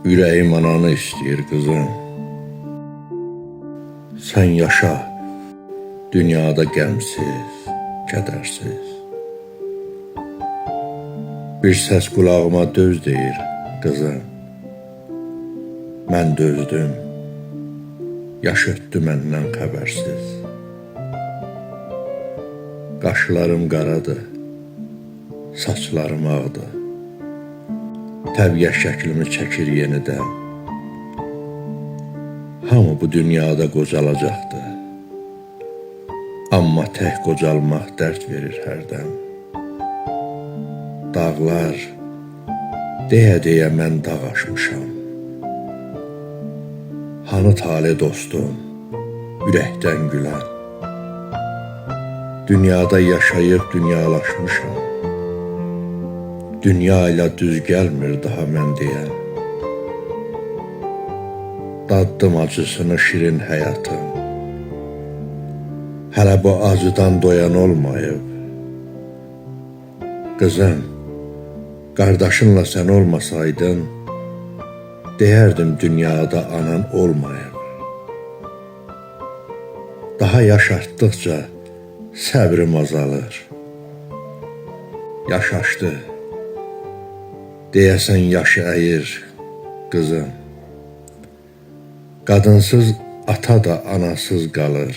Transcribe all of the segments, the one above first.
Ürəyim ananı istəyir qızım. Sən yaşa dünyada qəmsiz, kədərsiz. Bir səs qulağıma döz deyir qızım. Mən dözdüm, yaş ötdü məndən xəbərsiz. Qaşlarım qaradır, saçlarım ağdır. Təbiət şəklimi çəkir yenidən. Hamı bu dünyada qocalacaqdı. Amma tək qocalmaq dərd verir hərdən. Dağlar deyə-deyə mən dağ aşmışam. Hanı tale dostum, ürəkdən gülən. Dünyada yaşayıb dünyalaşmışam. Dünya ilə düz gəlmir daha mən deyən. Daddım acısını şirin həyatım. Hələ bu acıdan doyan olmayıb. Qızım, qardaşınla sən olmasaydın, deyərdim dünyada anan olmayıb. Daha yaş artdıqca səbrim azalır. Yaş aşdı, deyəsən yaşı əyir qızım. Qadınsız ata da anasız qalır.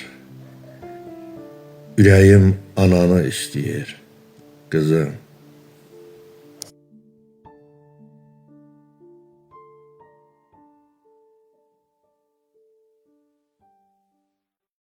Ürəyim ananı istəyir qızım.